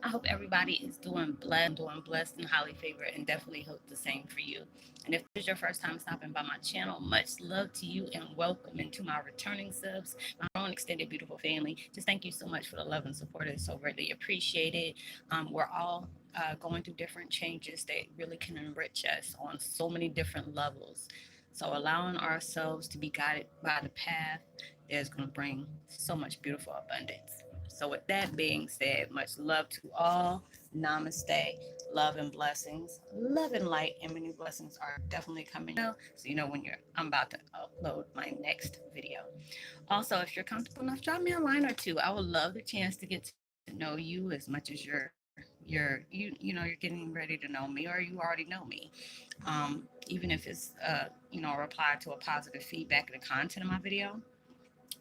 I hope everybody is doing blessed and highly favored, and definitely hope the same for you. And if this is your first time stopping by my channel, much love to you and welcome into my returning subs, my own extended beautiful family. Just thank you so much for the love and support. It's so greatly appreciated. We're all going through different changes that really can enrich us on so many different levels. So allowing ourselves to be guided by the path is going to bring so much beautiful abundance. So, with that being said, much love to all. Namaste. Love and blessings. Love and light and many blessings are definitely coming. So, you know when I'm about to upload my next video. Also, if you're comfortable enough, drop me a line or two. I would love the chance to get to know you as much as you're getting ready to know me, or you already know me. Even if it's a reply to a positive feedback of the content of my video,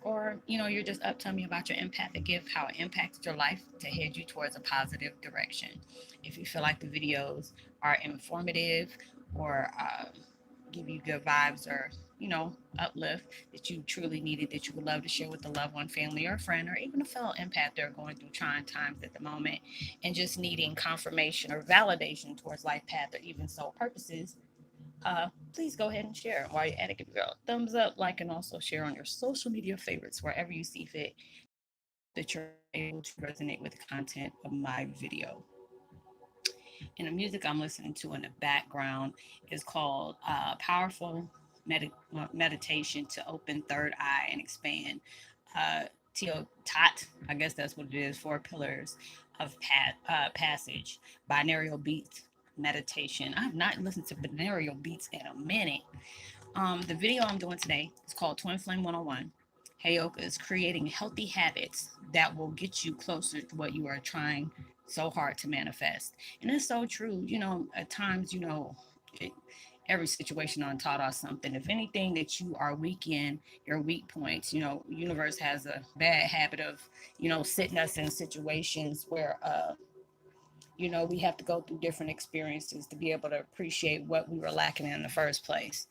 or you're just up telling me about your empathic gift, how it impacted your life to head you towards a positive direction. If you feel like the videos are informative or give you good vibes, or uplift that you truly needed, that you would love to share with a loved one, family, or friend, or even a fellow empath that are going through trying times at the moment and just needing confirmation or validation towards life path or even soul purposes, please go ahead and share. While you're at it, give a girl a thumbs up, like, and also share on your social media favorites wherever you see fit, that you're able to resonate with the content of my video. And the music I'm listening to in the background is called Meditation to Open Third Eye and Expand. Tio Tot, I guess that's what it is, Four Pillars of Passage, Binaural Beats Meditation. I have not listened to binaural beats in a minute. The video I'm doing today is called Twin Flame 101. Heyokas, creating healthy habits that will get you closer to what you are trying so hard to manifest. And it's so true. At times, it, every situation on taught us something. If anything that you are weak in, your weak points, universe has a bad habit of, sitting us in situations where we have to go through different experiences to be able to appreciate what we were lacking in the first place.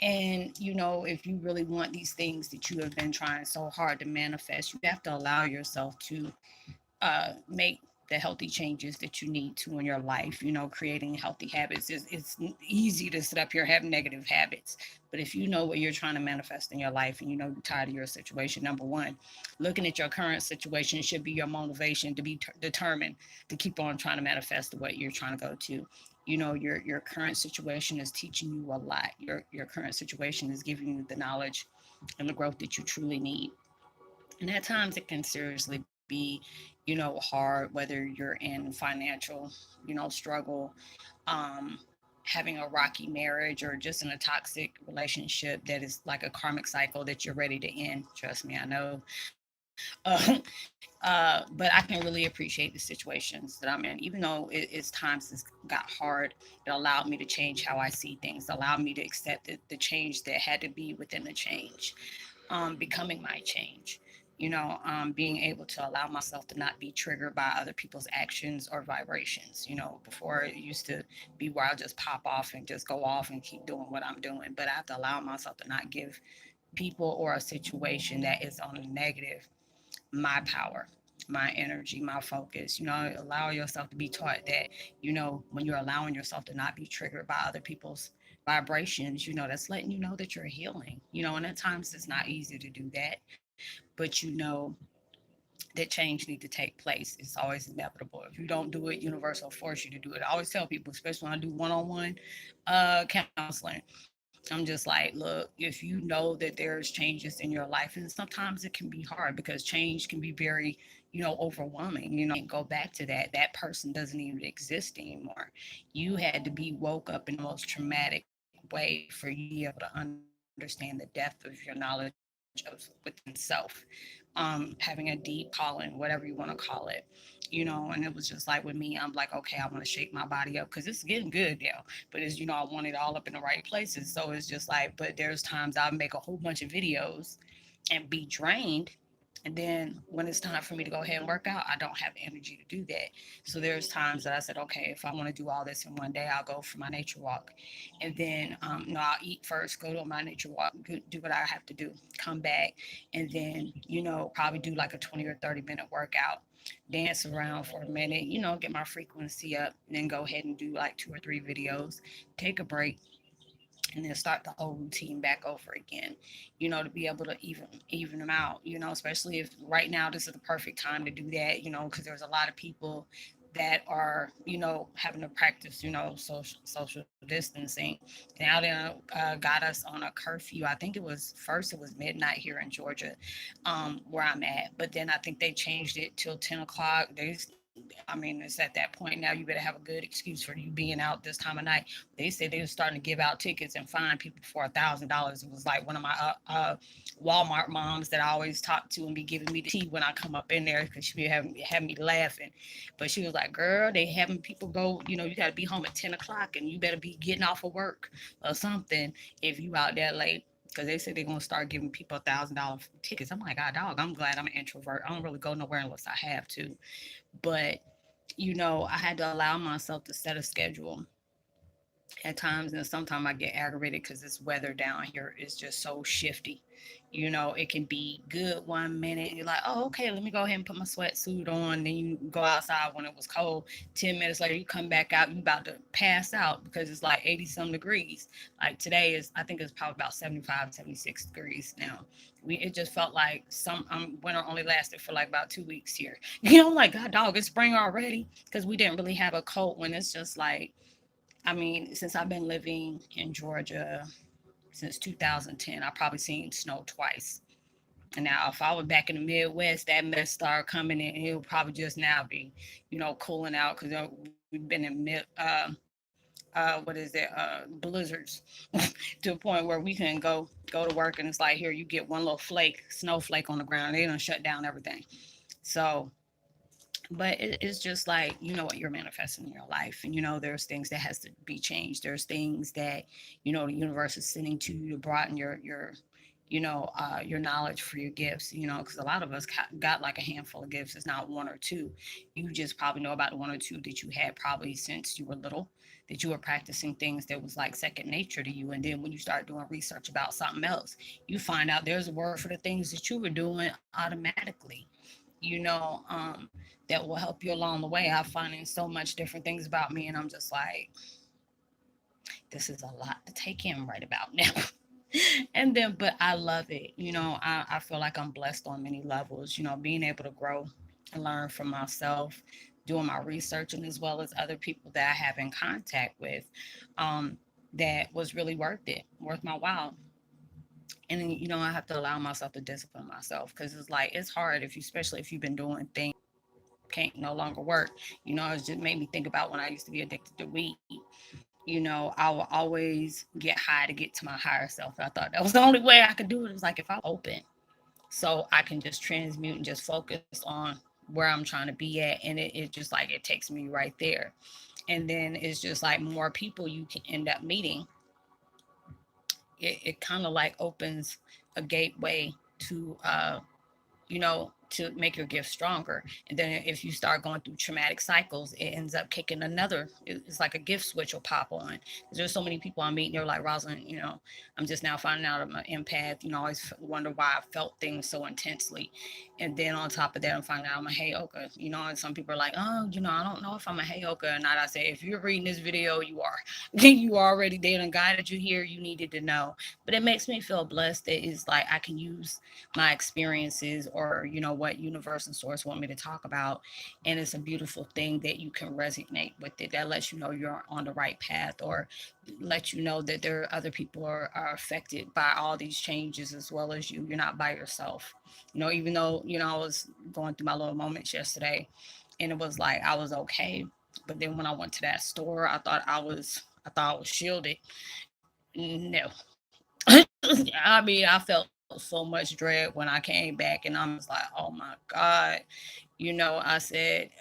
And, if you really want these things that you have been trying so hard to manifest, you have to allow yourself to make the healthy changes that you need to in your life. Creating healthy habits is it's easy to sit up here have negative habits. But if you know what you're trying to manifest in your life and you're tired of your situation, number one, looking at your current situation should be your motivation to be determined to keep on trying to manifest what you're trying to go to. Your current situation is teaching you a lot. Your current situation is giving you the knowledge and the growth that you truly need. And at times it can seriously be, hard, whether you're in financial, struggle, having a rocky marriage, or just in a toxic relationship that is like a karmic cycle that you're ready to end. Trust me, I know. But I can really appreciate the situations that I'm in, even though it's times it's got hard. It allowed me to change how I see things, allowed me to accept the change that had to be within the change, becoming my change. Being able to allow myself to not be triggered by other people's actions or vibrations. Before it used to be where I'll just pop off and just go off and keep doing what I'm doing. But I have to allow myself to not give people or a situation that is on a negative my power, my energy, my focus. Allow yourself to be taught that, when you're allowing yourself to not be triggered by other people's vibrations, that's letting you know that you're healing. And at times it's not easy to do that, but that change need to take place. It's always inevitable. If you don't do it, universe will force you to do it. I always tell people, especially when I do one-on-one counseling, I'm just like, look, if you know that there's changes in your life, and sometimes it can be hard because change can be very, overwhelming. Go back to that person doesn't even exist anymore. You had to be woke up in the most traumatic way for you to be able to understand the depth of your knowledge of within self. Having a deep calling, whatever you want to call it, and it was just like with me, I'm like, okay, I want to shake my body up because it's getting good now. But I want it all up in the right places. So it's just like, but there's times I'll make a whole bunch of videos and be drained And then when it's time for me to go ahead and work out, I don't have the energy to do that. So there's times that I said, okay, if I want to do all this in one day, I'll go for my nature walk. And then, I'll eat first, go to my nature walk, do what I have to do, come back, and then, probably do like a 20 or 30-minute workout, dance around for a minute, get my frequency up, and then go ahead and do like 2 or 3 videos, take a break, and then start the whole routine back over again, to be able to even them out, especially if right now this is the perfect time to do that, because there's a lot of people that are, having to practice, social distancing. Now they got us on a curfew. I think it was midnight here in Georgia, where I'm at. But then I think they changed it till 10 o'clock. I mean, it's at that point now. You better have a good excuse for you being out this time of night. They said they were starting to give out tickets and fine people for $1,000. It was like one of my Walmart moms that I always talk to and be giving me the tea when I come up in there because she be having me laughing. But she was like, "Girl, they having people go. You got to be home at 10 o'clock and you better be getting off of work or something if you out there late." Because they said they're gonna start giving people $1,000 tickets. I'm like, God, dog, I'm glad I'm an introvert. I don't really go nowhere unless I have to. But I had to allow myself to set a schedule at times, and sometimes I get aggravated because this weather down here is just so shifty. It can be good one minute, you're like, oh, okay, let me go ahead and put my sweatsuit on. Then you go outside when it was cold. 10 minutes later, you come back out, you about to pass out because it's like 80 some degrees. Like today is, I think it's probably about 75, 76 degrees now. It just felt like some winter only lasted for like about 2 weeks here. Like, God, dog, it's spring already, because we didn't really have a cold when it's just like, I mean, since I've been living in Georgia since 2010, I've probably seen snow twice. And now, if I was back in the Midwest, that mess started coming in, it would probably just now be, cooling out because we've been in what is it, blizzards to a point where we can go to work and it's like, here, you get one little snowflake on the ground, they don't shut down everything. So but it's just like, what you're manifesting in your life, and there's things that has to be changed. There's things that the universe is sending to you to broaden your knowledge for your gifts, because a lot of us got like a handful of gifts. It's not one or two. You just probably know about the one or two that you had probably since you were little, that you were practicing things that was like second nature to you. And then when you start doing research about something else, you find out there's a word for the things that you were doing automatically, you know, um, that will help you along the way. I'm finding so much different things about me, and I'm just like, this is a lot to take in right about now. And then, but I love it. I feel like I'm blessed on many levels, being able to grow and learn from myself, doing my research, and as well as other people that I have in contact with, um, that was really worth my while. And then, I have to allow myself to discipline myself, because it's like, it's hard if you, especially if you've been doing things can't no longer work. It just made me think about when I used to be addicted to weed. I would always get high to get to my higher self. I thought that was the only way I could do it. It was like, if I open, so I can just transmute and just focus on where I'm trying to be at. And it just like, it takes me right there. And then it's just like, more people you can end up meeting, it kind of like opens a gateway to to make your gift stronger. And then if you start going through traumatic cycles, it ends up kicking another. It's like a gift switch will pop on. There's so many people I meet, and they're like, Roslynn, I'm just now finding out I'm an empath. I always wonder why I felt things so intensely. And then on top of that, I'm finding out I'm a Heyoka. And some people are like, oh, I don't know if I'm a Heyoka or not. I say, if you're reading this video, you are. You already, they done guided you here. You needed to know. But it makes me feel blessed that it's like I can use my experiences, or what universe and source want me to talk about, and it's a beautiful thing that you can resonate with it. That lets you know you're on the right path, or let you know that there are other people are affected by all these changes as well as you. You're not by yourself. Even though I was going through my little moments yesterday, and it was like I was okay, but then when I went to that store, I thought I was shielded. No. I mean, I felt so much dread when I came back, and I'm just like, oh my God. I said,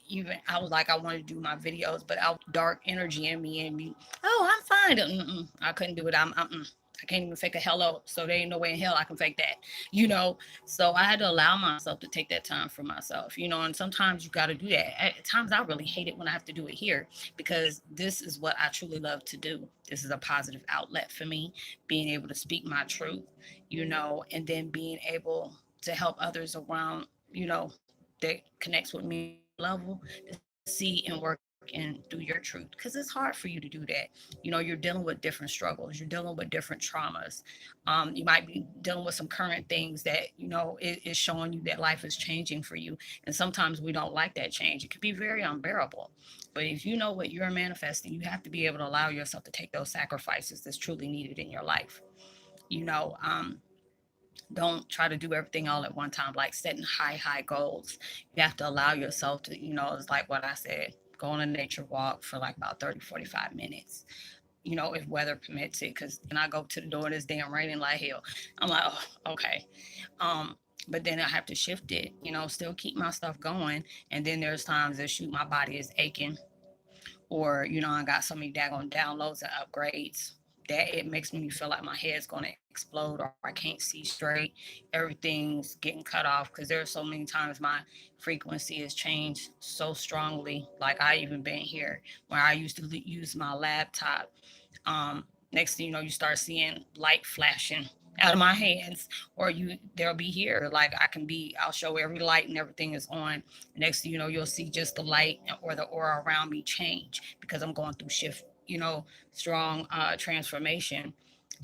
even I was like, I wanted to do my videos, but I dark energy in me, oh, I'm fine. Mm-mm, I couldn't do it. I can't even fake a hello, so there ain't no way in hell I can fake that, you know. So I had to allow myself to take that time for myself, you know. And sometimes you got to do that. At times I really hate it when I have to do it here, because this is what I truly love to do. This is a positive outlet for me, being able to speak my truth, you know, and then being able to help others around, you know, that connects with me on the same level, to see and work and do your truth, because it's hard for you to do that. You know, you're dealing with different struggles, you're dealing with different traumas. You might be dealing with some current things that, you know, is showing you that life is changing for you, and sometimes we don't like that change. It can be very unbearable, but if you know what you're manifesting, you have to be able to allow yourself to take those sacrifices that's truly needed in your life, you know. Don't try to do everything all at one time, like setting high goals. You have to allow yourself to, you know, it's like what I said, go on a nature walk for like about 30-45 minutes, you know, if weather permits it, because then I go to the door and it's damn raining like hell. I'm like, oh, okay. um but then I have to shift it, you know, still keep my stuff going. And then there's times that shoot, my body is aching, or you know, I got so many daggone downloads and upgrades that it makes me feel like my head's going to explode, or I can't see straight. Everything's getting cut off, because there's so many times my frequency has changed so strongly. Like I even been here where I used to use my laptop. Next thing you know, you start seeing light flashing out of my hands, or you they'll be here, like I'll show every light and everything is on. Next thing you know, you'll see just the light or the aura around me change, because I'm going through shift, you know, strong transformation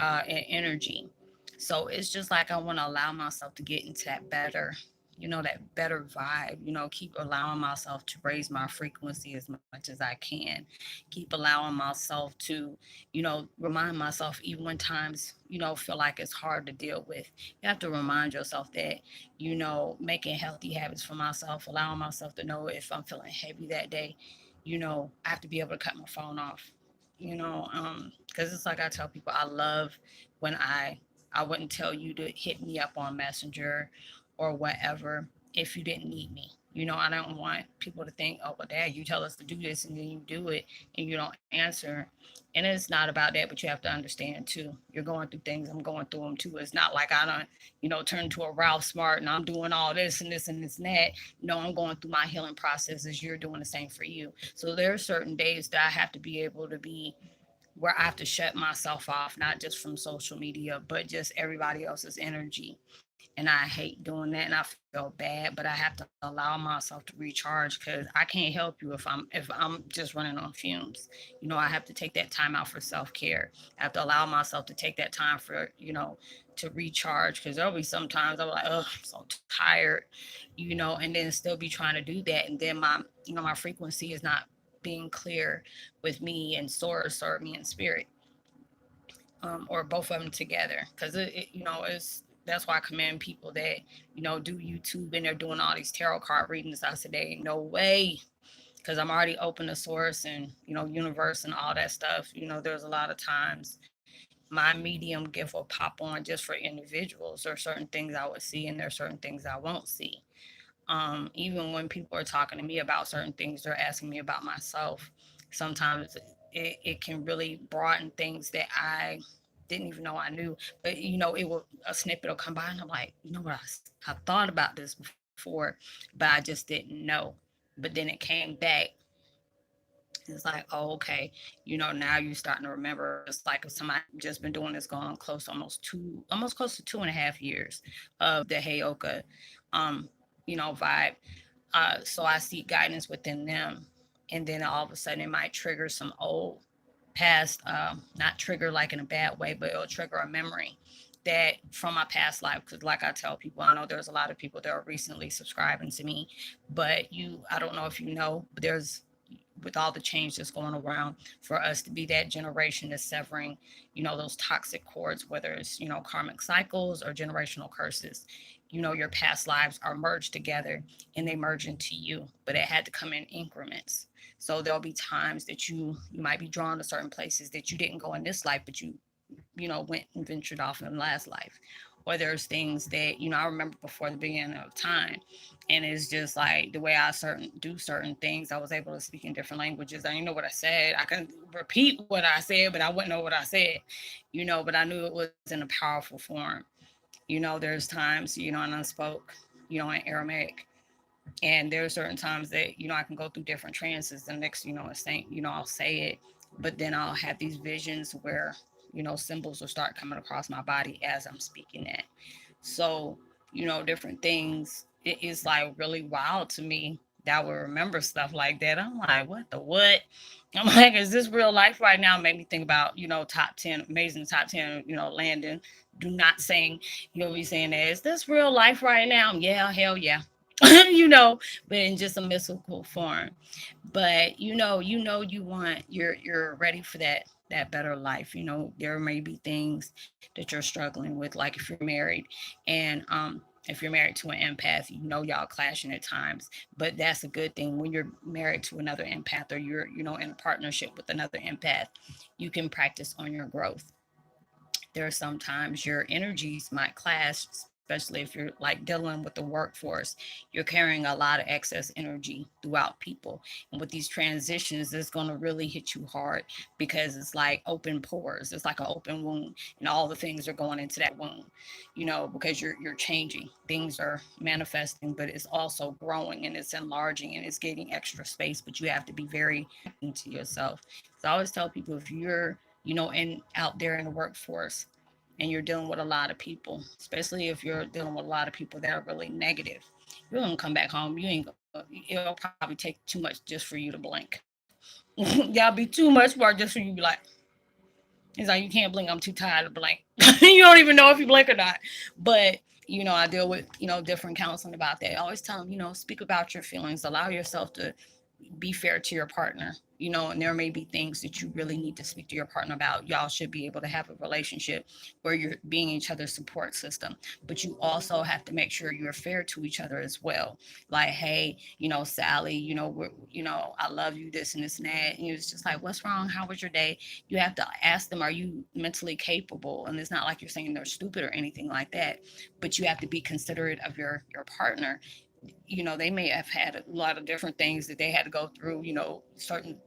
and energy. So it's just like I want to allow myself to get into that better, you know, that better vibe, you know, keep allowing myself to raise my frequency as much as I can. Keep allowing myself to, you know, remind myself, even when times, you know, feel like it's hard to deal with. You have to remind yourself that, you know, making healthy habits for myself, allowing myself to know if I'm feeling heavy that day, you know, I have to be able to cut my phone off, you know, because it's like I tell people, I love when I wouldn't tell you to hit me up on Messenger or whatever if you didn't need me. You know, I don't want people to think, oh, well, Dad, you tell us to do this and then you do it and you don't answer. And it's not about that, but you have to understand too. You're going through things. I'm going through them too. It's not like I don't, you know, turn to a Ralph Smart and I'm doing all this and this and this and that. No, I'm going through my healing process as you're doing the same for you. So there are certain days that I have to be able to be where I have to shut myself off, not just from social media, but just everybody else's energy. And I hate doing that, and I feel bad, but I have to allow myself to recharge, because I can't help you if I'm just running on fumes. You know, I have to take that time out for self-care. I have to allow myself to take that time for, you know, to recharge, because there'll be sometimes I'm like, oh, I'm so tired, you know, and then still be trying to do that, and then my, you know, my frequency is not being clear with me and source, or me and spirit, or both of them together. Because you know, it's that's why I commend people that, you know, do YouTube and they're doing all these tarot card readings. I said, "Ain't no way," because I'm already open to source and, you know, universe and all that stuff. You know, there's a lot of times my medium gift will pop on just for individuals. There are certain things I would see and there are certain things I won't see. Even when people are talking to me about certain things, they're asking me about myself. Sometimes it can really broaden things that I didn't even know I knew. But, you know, it will, a snippet will come by and I'm like, you know what, I thought about this before, but I just didn't know. But then it came back. It's like, oh, okay, you know, now you're starting to remember. It's like if somebody just been doing this going close, almost close to 2.5 years of the Heyoka, um, you know, vibe. So I seek guidance within them. And then all of a sudden it might trigger some old past, not trigger like in a bad way, but it'll trigger a memory that from my past life. Because like I tell people, I know there's a lot of people that are recently subscribing to me, but I don't know if you know, but there's, with all the change that's going around, for us to be that generation that's severing, you know, those toxic cords, whether it's, you know, karmic cycles or generational curses. You know, your past lives are merged together and they merge into you, but it had to come in increments. So there'll be times that you might be drawn to certain places that you didn't go in this life, but you know, went and ventured off in last life. or there's things that, I remember before the beginning of time. And it's just like the way I do certain things, I was able to speak in different languages. I didn't know what I said. I can repeat what I said, but I wouldn't know what I said, but I knew it was in a powerful form. There's times, and I spoke, in Aramaic. And there are certain times that, I can go through different trances. And next, it's saying, I'll say it, but then I'll have these visions where, symbols will start coming across my body as I'm speaking it. So, different things. It is like really wild to me that I would remember stuff like that. I'm like, what the what? I'm like, is this real life right now? It made me think about, top 10, amazing top 10, Landon. Do not sing. You'll be saying that. Is this real life right now? Yeah, hell yeah. But in just a mystical form. But you want you're ready for that better life. There may be things that you're struggling with, like if you're married, and if you're married to an empath, y'all clashing at times, but that's a good thing. When you're married to another empath, or you're in a partnership with another empath, you can practice on your growth. There are sometimes your energies might clash, especially if you're like dealing with the workforce. You're carrying a lot of excess energy throughout people. And with these transitions, it's going to really hit you hard because it's like open pores. It's like an open wound, and all the things are going into that wound, because you're changing. Things are manifesting, but it's also growing and it's enlarging and it's getting extra space. But you have to be very into yourself. So I always tell people, if you're out there in the workforce and you're dealing with a lot of people, especially if you're dealing with a lot of people that are really negative, you're gonna come back home. You ain't gonna, it'll probably take too much just for you to blink. That'll be too much work just for you to be like, it's like, you can't blink. I'm too tired to blink. You don't even know if you blink or not. But, I deal with, different counseling about that. I always tell them, speak about your feelings, allow yourself to be fair to your partner, and there may be things that you really need to speak to your partner about. Y'all should be able to have a relationship where you're being each other's support system, but you also have to make sure you're fair to each other as well. Like, hey, Sally, I love you, this and this and that. And it's just like, what's wrong? How was your day? You have to ask them, are you mentally capable? And it's not like you're saying they're stupid or anything like that, but you have to be considerate of your partner. They may have had a lot of different things that they had to go through, certain,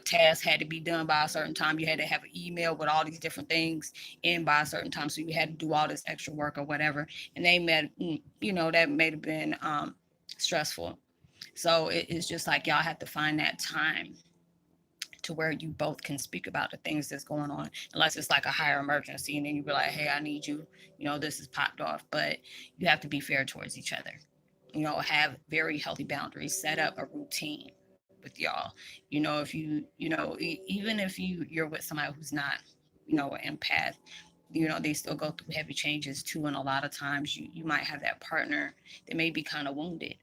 tasks had to be done by a certain time. You had to have an email with all these different things in by a certain time. So you had to do all this extra work or whatever. And they met, that may have been stressful. So it's just like y'all have to find that time to where you both can speak about the things that's going on, unless it's like a higher emergency. And then you be like, hey, I need you, this is popped off. But you have to be fair towards each other, have very healthy boundaries, set up a routine with y'all. If even if you're with somebody who's not, an empath, they still go through heavy changes too. And a lot of times you might have that partner that may be kind of wounded,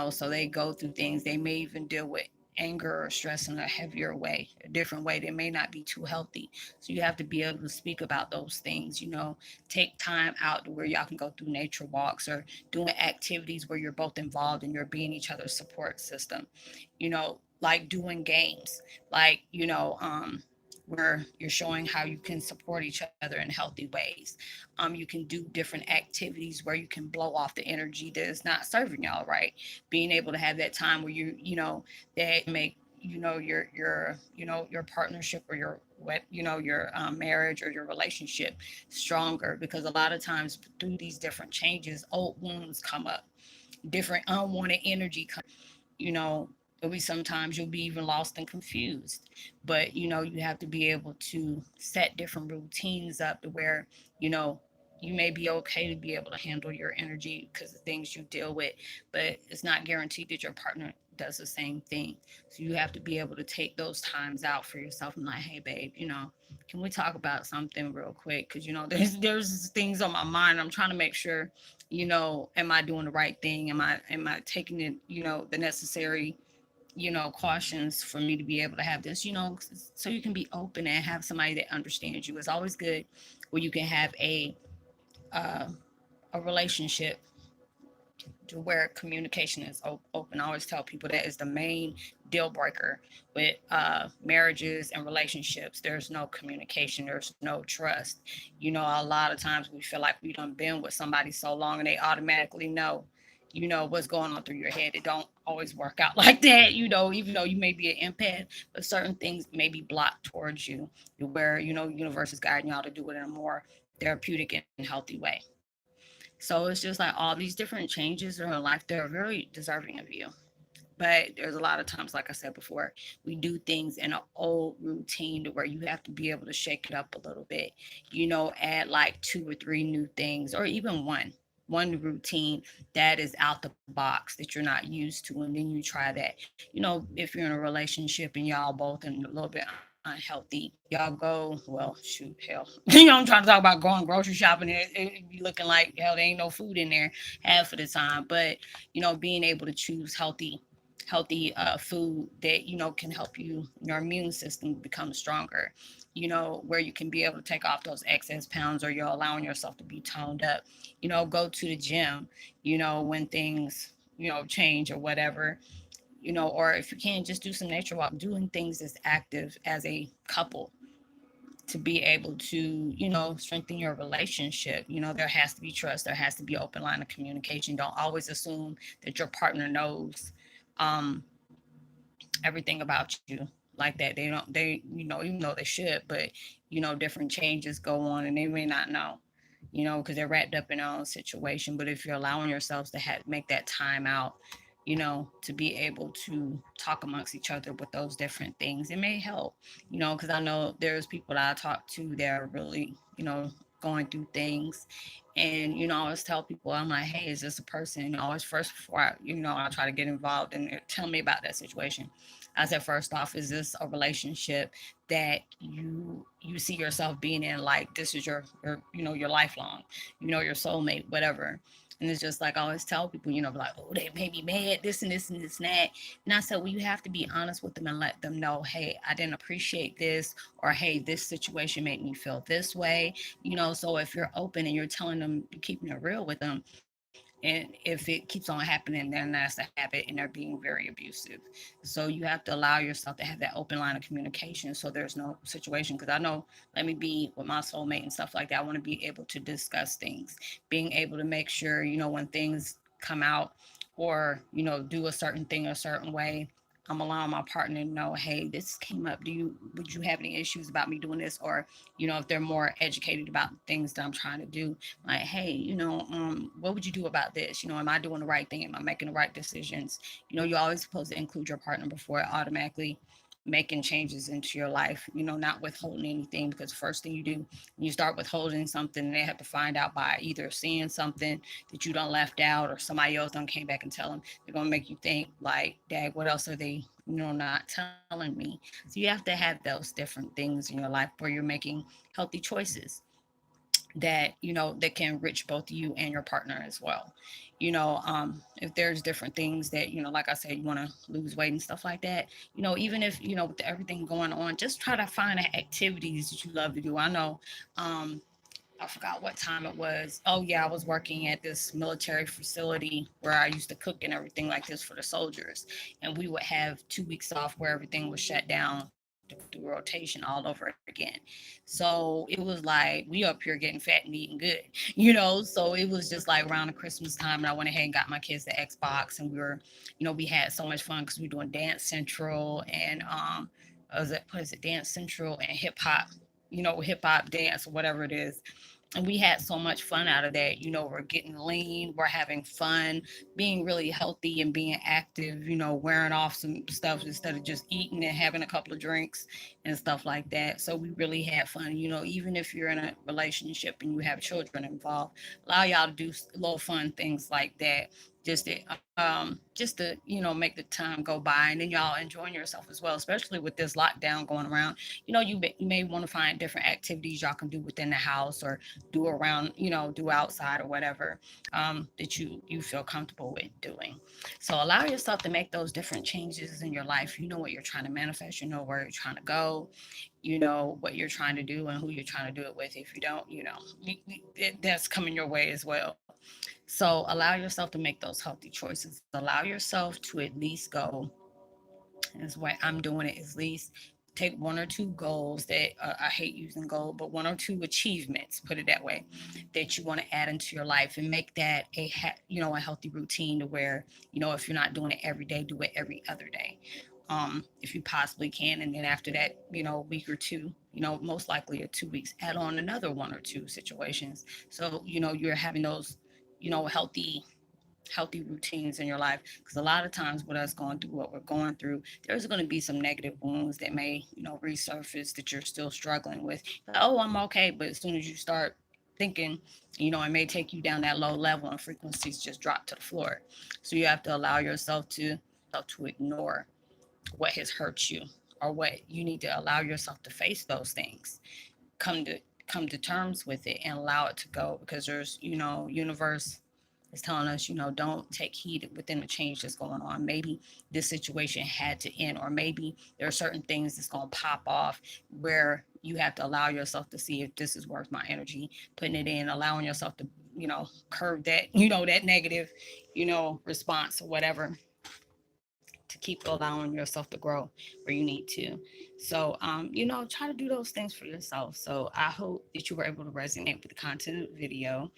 so they go through things. They may even deal with anger or stress in a heavier way, a different way that may not be too healthy. So you have to be able to speak about those things, take time out to where y'all can go through nature walks or doing activities where you're both involved and you're being each other's support system, like doing games, like, where you're showing how you can support each other in healthy ways. You can do different activities where you can blow off the energy that is not serving y'all right. Being able to have that time where that make your partnership or your what your marriage or your relationship stronger, because a lot of times through these different changes, old wounds come up, different unwanted energy you know there'll be sometimes you'll be even lost and confused. But you have to be able to set different routines up to where you know you may be okay to be able to handle your energy because of things you deal with, but it's not guaranteed that your partner does the same thing. So you have to be able to take those times out for yourself and like, hey babe, can we talk about something real quick? Because there's things on my mind. I'm trying to make sure, am I doing the right thing? Am I taking it, the necessary, cautions for me to be able to have this, so you can be open and have somebody that understands you. It's always good where you can have uh, a relationship to where communication is open. I always tell people that is the main deal breaker with marriages and relationships. There's no communication. There's no trust. You know, a lot of times we feel like we done been with somebody so long and they automatically know, you know, what's going on through your head. It don't always work out like that, you know, even though you may be an empath, but certain things may be blocked towards you where, you know, universe is guiding y'all to do it in a more therapeutic and healthy way. So it's just like all these different changes in her life, they're very deserving of you. But there's a lot of times, like I said before, we do things in an old routine to where you have to be able to shake it up a little bit, you know, add like two or three new things, or even one routine that is out the box that you're not used to, and then you try that. You know, if you're in a relationship and y'all both in a little bit unhealthy, y'all go, well, shoot, hell, you know, I'm trying to talk about going grocery shopping, it be looking like hell, there ain't no food in there half of the time. But you know, being able to choose healthy food that you know can help your immune system become stronger, you know, where you can be able to take off those excess pounds, or you're allowing yourself to be toned up, you know, go to the gym, you know, when things, you know, change or whatever, you know, or if you can just do some nature walk, doing things as active as a couple to be able to, you know, strengthen your relationship. You know, there has to be trust, there has to be open line of communication. Don't always assume that your partner knows um everything about you like that. They don't, they, you know, even though they should, but you know, different changes go on and they may not know, you know, because they're wrapped up in their own situation. But if you're allowing yourselves to make that time out, you know, to be able to talk amongst each other with those different things, it may help, you know, because I know there's people that I talk to that are really, you know, going through things. And, you know, I always tell people, I'm like, hey, is this a person? You know, always first before I, you know, I try to get involved and tell me about that situation. I said, first off, is this a relationship that you see yourself being in? Like this is your you know, your lifelong, you know, your soulmate, whatever. And it's just like I always tell people, you know, like, oh, they made me mad, this and this and this and that. And I said, well, you have to be honest with them and let them know, hey, I didn't appreciate this, or hey, this situation made me feel this way. You know, so if you're open and you're telling them, you're keeping it real with them, and if it keeps on happening, then that's a habit and they're being very abusive. So you have to allow yourself to have that open line of communication so there's no situation. Because I know, let me be with my soulmate and stuff like that, I want to be able to discuss things, being able to make sure, you know, when things come out, or you know, do a certain thing a certain way, I'm allowing my partner to know, hey, this came up. Would you have any issues about me doing this? Or, you know, if they're more educated about things that I'm trying to do, like, hey, you know, what would you do about this? You know, am I doing the right thing? Am I making the right decisions? You know, you're always supposed to include your partner before automatically making changes into your life, you know, not withholding anything, because the first thing you do, you start withholding something, they have to find out by either seeing something that you done left out, or somebody else done came back and tell them. They're gonna make you think like, dad, what else are they, you know, not telling me? So you have to have those different things in your life where you're making healthy choices that, you know, that can enrich both you and your partner as well. You know, if there's different things that, you know, like I said, you want to lose weight and stuff like that, you know, even if, you know, with everything going on, just try to find activities that you love to do. I know, um I forgot what time it was. Oh yeah, I was working at this military facility where I used to cook and everything like this for the soldiers. And we would have 2 weeks off where everything was shut down to go through rotation all over again. So it was like we up here getting fat and eating good, you know. So it was just like around the Christmas time, and I went ahead and got my kids the Xbox, and we were, you know, we had so much fun because we were doing Dance Central and was it, what is it, Dance Central and hip hop, you know, hip hop dance or whatever it is. And we had so much fun out of that. You know, we're getting lean, we're having fun, being really healthy and being active, you know, wearing off some stuff instead of just eating and having a couple of drinks and stuff like that. So we really had fun. You know, even if you're in a relationship and you have children involved, allow y'all to do little fun things like that, just to, you know, make the time go by, and then y'all enjoying yourself as well, especially with this lockdown going around. You know, you may want to find different activities y'all can do within the house, or do around, you know, do outside or whatever, that you feel comfortable with doing. So allow yourself to make those different changes in your life. You know what you're trying to manifest, you know where you're trying to go, you know what you're trying to do and who you're trying to do it with. If you don't, you know, that's coming your way as well. So allow yourself to make those healthy choices. Allow yourself to at least go, is what I'm doing it, is at least take one or two goals that I hate using goal, but one or two achievements, put it that way, that you want to add into your life and make that a healthy routine to where, if you're not doing it every day, do it every other day. If you possibly can. And then after that, week or two, most likely 2 weeks, add on another one or two situations. So, you're having those, healthy routines in your life, because a lot of times with us going through what we're going through, there's going to be some negative wounds that may resurface that you're still struggling with. Like, oh, I'm okay, but as soon as you start thinking, it may take you down that low level and frequencies just drop to the floor. So you have to allow yourself to ignore what has hurt you, or what you need to allow yourself to face those things, come to come to terms with it and allow it to go, because there's, universe is telling us, don't take heed within the change that's going on. Maybe this situation had to end, or maybe there are certain things that's going to pop off where you have to allow yourself to see if this is worth my energy, putting it in, allowing yourself to, curve that, that negative, response or whatever, to keep allowing yourself to grow where you need to. So, try to do those things for yourself. So I hope that you were able to resonate with the content of the video.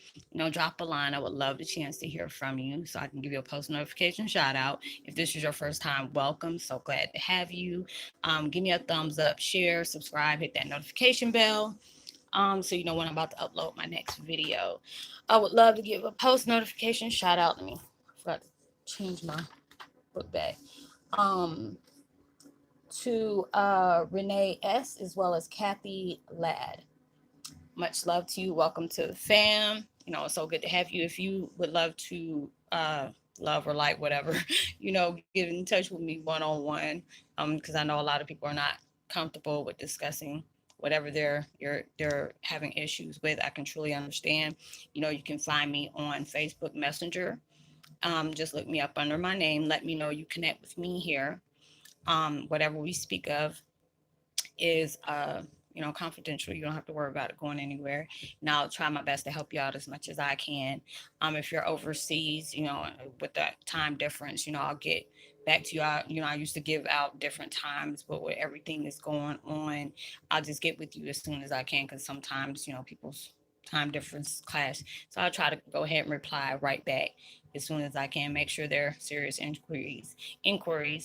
Drop a line. I would love the chance to hear from you so I can give you a post notification shout out. If this is your first time, welcome. So glad to have you. Give me a thumbs up, share, subscribe, hit that notification bell. So you know when I'm about to upload my next video. I would love to give a post notification shout out. I forgot to change my book bag. Um, to Renee S., as well as Kathy Ladd. Much love to you. Welcome to the fam. It's so good to have you. If you would love to love or like whatever, get in touch with me one on one. Because I know a lot of people are not comfortable with discussing whatever they're having issues with. I can truly understand. You can find me on Facebook Messenger. Just look me up under my name. Let me know you connect with me here. Whatever we speak of is confidential. You don't have to worry about it going anywhere. And I'll try my best to help you out as much as I can. If you're overseas, with that time difference, I'll get back to you. I used to give out different times, but with everything that's going on, I'll just get with you as soon as I can, because sometimes, people's time difference clash. So I'll try to go ahead and reply right back as soon as I can. Make sure they're serious inquiries,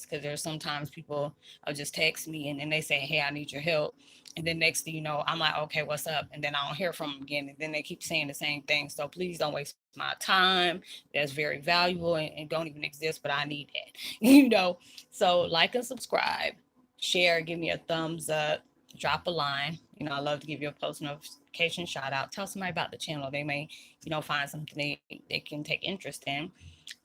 because there's sometimes people will just text me and then they say, hey, I need your help. And then next thing you know, I'm like, okay, what's up? And then I don't hear from them again. And then they keep saying the same thing. So please don't waste my time. That's very valuable and don't even exist, but I need that, So like and subscribe, share, give me a thumbs up, drop a line. I love to give you a post notification shout out. Tell somebody about the channel. They may, find something they can take interest in.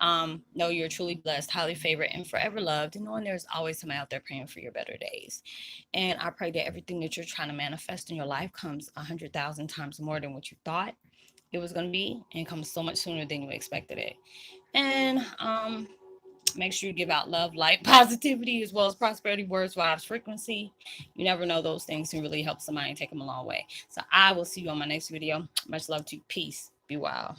Know you're truly blessed, highly favored, and forever loved, and knowing there's always somebody out there praying for your better days. And I pray that everything that you're trying to manifest in your life comes 100,000 times more than what you thought it was going to be, and comes so much sooner than you expected it. And make sure you give out love, light, positivity, as well as prosperity, words, vibes, frequency. You never know, those things can really help somebody and take them a long way. So I will see you on my next video. Much love to you. Peace. Be wild.